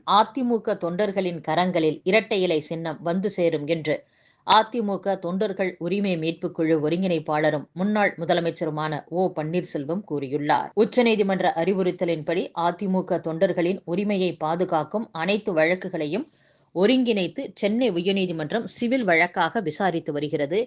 அதிமுக தொண்டர்களின் கரங்களில் இரட்டை இலை சின்னம் வந்து சேரும் என்று அதிமுக தொண்டர்கள் உரிமை மீட்புக் குழு ஒருங்கிணைப்பாளரும் முன்னாள் முதலமைச்சருமான ஓ பன்னீர்செல்வம் கூறியுள்ளார். உச்சநீதிமன்ற அறிவுறுத்தலின்படி அதிமுக தொண்டர்களின் உரிமையை பாதுகாக்கும் அனைத்து வழக்குகளையும் ஒருங்கிணைத்து சென்னை உயர்நீதிமன்றம் சிவில் வழக்காக விசாரித்து வருகிறது.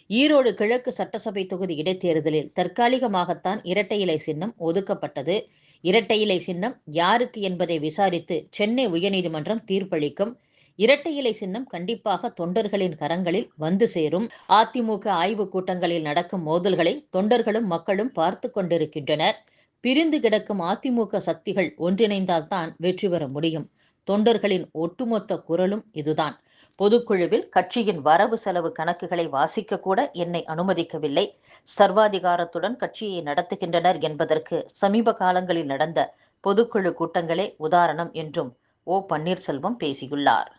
ஈரோடு கிழக்கு சட்டசபை தொகுதி இடைத்தேர்தலில் தற்காலிகமாகத்தான் இரட்டை இலை சின்னம் ஒதுக்கப்பட்டது. இரட்டை இலை சின்னம் யாருக்கு என்பதை விசாரித்து சென்னை உயர்நீதிமன்றம் தீர்ப்பளிக்கும். இரட்டை இலை சின்னம் கண்டிப்பாக தொண்டர்களின் கரங்களில் வந்து சேரும். அதிமுக ஆய்வுக் கூட்டங்களில் நடக்கும் மோதல்களை தொண்டர்களும் மக்களும் பார்த்து கொண்டிருக்கின்றனர். பிரிந்து கிடக்கும் அதிமுக சக்திகள் ஒன்றிணைந்தால்தான் வெற்றி பெற முடியும். தொண்டர்களின் ஒட்டுமொத்த குரலும் இதுதான். பொதுக்குழுவில் கட்சியின் வரவு செலவு கணக்குகளை வாசிக்க கூட என்னை அனுமதிக்கவில்லை. சர்வாதிகாரத்துடன் கட்சியை நடத்துகின்றனர் என்பதற்கு சமீப காலங்களில் நடந்த பொதுக்குழு கூட்டங்களே உதாரணம் என்றும் ஓ பன்னீர்செல்வம் பேசியுள்ளார்.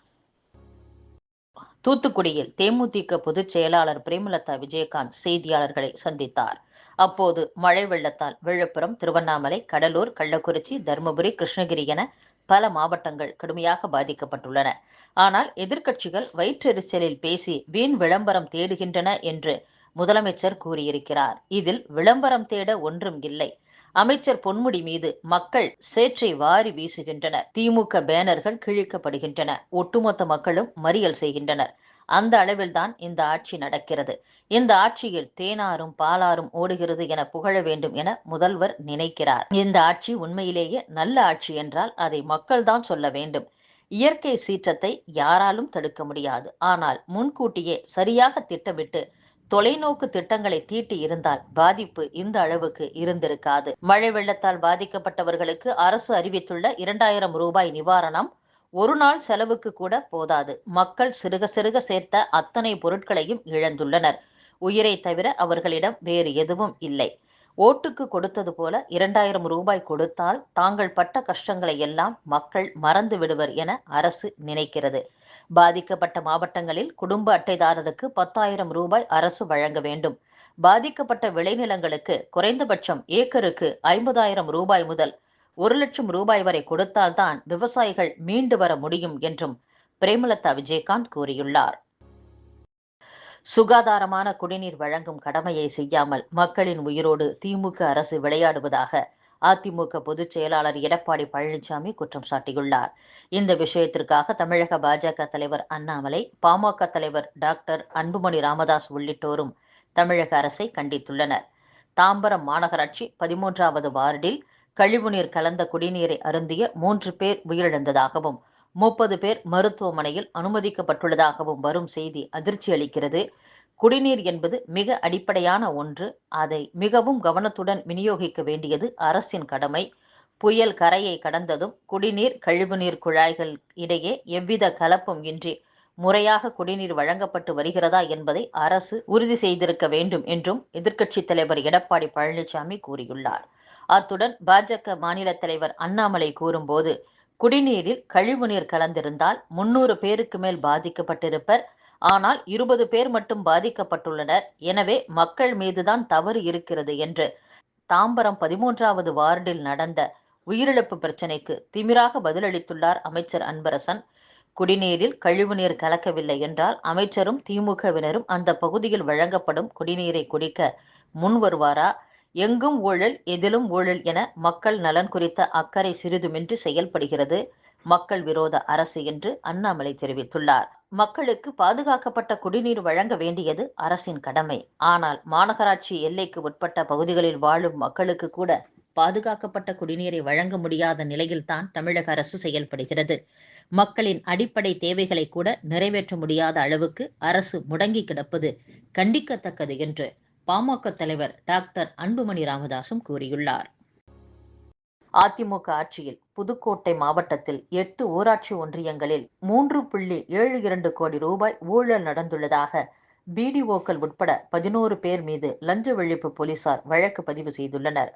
தூத்துக்குடியில் தேமுதிக பொதுச் செயலாளர் பிரேமலதா விஜயகாந்த் செய்தியாளர்களை சந்தித்தார். அப்போது மழை வெள்ளத்தால் விழுப்புரம், திருவண்ணாமலை, கடலூர், கள்ளக்குறிச்சி, தருமபுரி, கிருஷ்ணகிரி என பல மாவட்டங்கள் கடுமையாக பாதிக்கப்பட்டுள்ளன. ஆனால் எதிர்க்கட்சிகள் வயிற்றெரிச்சலில் பேசி வீண் விளம்பரம் தேடுகின்றன என்று முதலமைச்சர் கூறியிருக்கிறார். இதில் விளம்பரம் தேட ஒன்றும் இல்லை. அமைச்சர் பொன்முடி மீது மக்கள் சேற்றை வாரி வீசுகின்றனர். திமுக பேனர்கள் கிழிக்கப்படுகின்றன. ஒட்டுமொத்த மக்களும் மறியல் செய்கின்றனர். அந்த அளவில்தான் இந்த ஆட்சி நடக்கிறது. இந்த ஆட்சியில் தேனாரும் பாலாரும் ஓடுகிறது என புகழ வேண்டும் என முதல்வர் நினைக்கிறார். இந்த ஆட்சி உண்மையிலேயே நல்ல ஆட்சி என்றால் அதை மக்கள்தான் சொல்ல வேண்டும். இயற்கை சீற்றத்தை யாராலும் தடுக்க முடியாது. ஆனால் முன்கூட்டியே சரியாக திட்டமிட்டு தொலைநோக்கு திட்டங்களை தீட்டி இருந்தால் பாதிப்பு இந்த அளவுக்கு இருந்திருக்காது. மழை வெள்ளத்தால் பாதிக்கப்பட்டவர்களுக்கு அரசு அறிவித்துள்ள 2000 ரூபாய் நிவாரணம் ஒரு நாள் செலவுக்கு கூட போதாது. மக்கள் சிறுக சிறுக சேர்த்த அத்தனை பொருட்களையும் இழந்துள்ளனர். உயிரை தவிர அவர்களிடம் வேறு எதுவும் இல்லை. ஓட்டுக்கு கொடுத்தது போல 2000 ரூபாய் கொடுத்தால் தாங்கள் பட்ட கஷ்டங்களை எல்லாம் மக்கள் மறந்து விடுவர் என அரசு நினைக்கிறது. பாதிக்கப்பட்ட மாவட்டங்களில் குடும்ப அட்டைதாரருக்கு 10,000 ரூபாய் அரசு வழங்க வேண்டும். பாதிக்கப்பட்ட விளைநிலங்களுக்கு குறைந்தபட்சம் ஏக்கருக்கு 50,000 ரூபாய் முதல் 1,00,000 ரூபாய் வரை கொடுத்தால்தான் விவசாயிகள் மீண்டு வர முடியும் என்றும் பிரேமலதா விஜயகாந்த் கூறியுள்ளார். சுகாதாரமான குடிநீர் வழங்கும் கடமையை செய்யாமல் மக்களின் உயிரோடு திமுக அரசு விளையாடுவதாக அதிமுக பொதுச் செயலாளர் எடப்பாடி பழனிசாமி குற்றம் சாட்டியுள்ளார். இந்த விஷயத்திற்காக தமிழக பாஜக தலைவர் அண்ணாமலை, பாமக தலைவர் டாக்டர் அன்புமணி ராமதாஸ் உள்ளிட்டோரும் தமிழக அரசை கண்டித்துள்ளனர். தாம்பரம் மாநகராட்சி 13வது வார்டில் கழிவுநீர் கலந்த குடிநீரை அருந்திய 3 பேர் உயிரிழந்ததாகவும் 30 பேர் மருத்துவமனையில் அனுமதிக்கப்பட்டுள்ளதாகவும் வரும் செய்தி அதிர்ச்சி அளிக்கிறது. குடிநீர் என்பது மிக அடிப்படையான ஒன்று. அதை மிகவும் கவனத்துடன் விநியோகிக்க வேண்டியது அரசின் கடமை. புயல் கரையை கடந்ததும் குடிநீர், கழிவுநீர் குழாய்கள் இடையே எவ்வித கலப்பும் இன்றி முறையாக குடிநீர் வழங்கப்பட்டு வருகிறதா என்பதை அரசு உறுதி செய்திருக்க வேண்டும் என்றும் எதிர்க்கட்சித் தலைவர் எடப்பாடி பழனிசாமி கூறியுள்ளார். அத்துடன் பாஜக மாநில தலைவர் அண்ணாமலை கூறும்போது, குடிநீரில் கழிவுநீர் கலந்திருந்தால் 300 பேருக்கு மேல் பாதிக்கப்பட்டிருப்பர். ஆனால் 20 பேர் மட்டும் பாதிக்கப்பட்டுள்ளனர். எனவே மக்கள் மீதுதான் தவறு இருக்கிறது என்று தாம்பரம் 13வது வார்டில் நடந்த உயிரிழப்பு பிரச்சினைக்கு திமிராக பதிலளித்துள்ளார் அமைச்சர் அன்பரசன். குடிநீரில் கழிவுநீர் கலக்கவில்லை என்றால் அமைச்சரும் திமுகவினரும் அந்த பகுதியில் வழங்கப்படும் குடிநீரை குடிக்க முன் வருவாரா? எங்கும் ஊழல், எதிலும் ஊழல் என மக்கள் நலன் குறித்த அக்கறை சிறிதுமின்றி செயல்படுகிறது மக்கள் விரோத அரசு என்று அண்ணாமலை தெரிவித்துள்ளார். மக்களுக்கு பாதுகாக்கப்பட்ட குடிநீர் வழங்க வேண்டியது அரசின் கடமை. ஆனால் மாநகராட்சி எல்லைக்கு உட்பட்ட பகுதிகளில் வாழும் மக்களுக்கு கூட பாதுகாக்கப்பட்ட குடிநீரை வழங்க முடியாத நிலையில்தான் தமிழக அரசு செயல்படுகிறது. மக்களின் அடிப்படை தேவைகளை கூட நிறைவேற்ற முடியாத அளவுக்கு அரசு முடங்கி கிடப்பது கண்டிக்கத்தக்கது என்று பாமக தலைவர் டாக்டர் அன்புமணி ராமதாசும் கூறியுள்ளார். அதிமுக ஆட்சியில் புதுக்கோட்டை மாவட்டத்தில் 8 ஊராட்சி ஒன்றியங்களில் 3.72 கோடி ரூபாய் ஊழல் நடந்துள்ளதாக பிடிஓக்கள் உட்பட 11 பேர் மீது லஞ்ச ஒழிப்பு போலீசார் வழக்கு பதிவு செய்துள்ளனர்.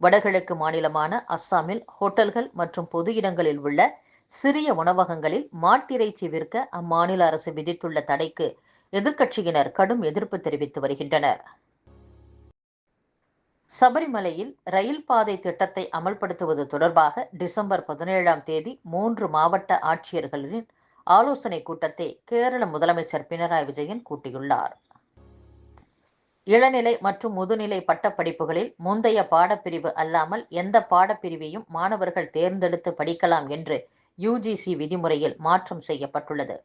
வடகிழக்கு மாநிலமான அஸ்ஸாமில் ஹோட்டல்கள் மற்றும் பொது இடங்களில் உள்ள சிறிய உணவகங்களில் மாட்டிறைச்சி விற்க அம்மாநில அரசு விதித்துள்ள தடைக்கு எதிர்க்கட்சியினர் கடும் எதிர்ப்பு தெரிவித்து வருகின்றனர். சபரிமலையில் ரயில் பாதை திட்டத்தை அமல்படுத்துவது தொடர்பாக டிசம்பர் 17ஆம் தேதி 3 மாவட்ட ஆட்சியர்களின் ஆலோசனைக் கூட்டத்தை கேரள முதலமைச்சர் பினராயி விஜயன் கூட்டியுள்ளார். இளநிலை மற்றும் முதுநிலை பட்டப்படிப்புகளில் முந்தைய பாடப்பிரிவு அல்லாமல் எந்த பாடப்பிரிவையும் மாணவர்கள் தேர்ந்தெடுத்து படிக்கலாம் என்று யுஜிசி விதிமுறையில் மாற்றம் செய்யப்பட்டுள்ளது.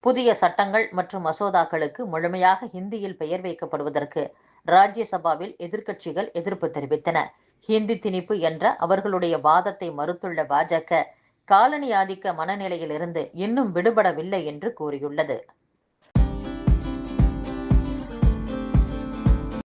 புதிய சட்டங்கள் மற்றும் மசோதாக்களுக்கு முழுமையாக ஹிந்தியில் பெயர் வைக்கப்படுவதற்கு ராஜ்யசபாவில் எதிர்க்கட்சிகள் எதிர்ப்பு தெரிவித்தன. ஹிந்தி திணிப்பு என்ற அவர்களுடைய வாதத்தை மறுத்துள்ள பாஜக, காலனி ஆதிக்க மனநிலையிலிருந்து இன்னும் விடுபடவில்லை என்று கூறியுள்ளது.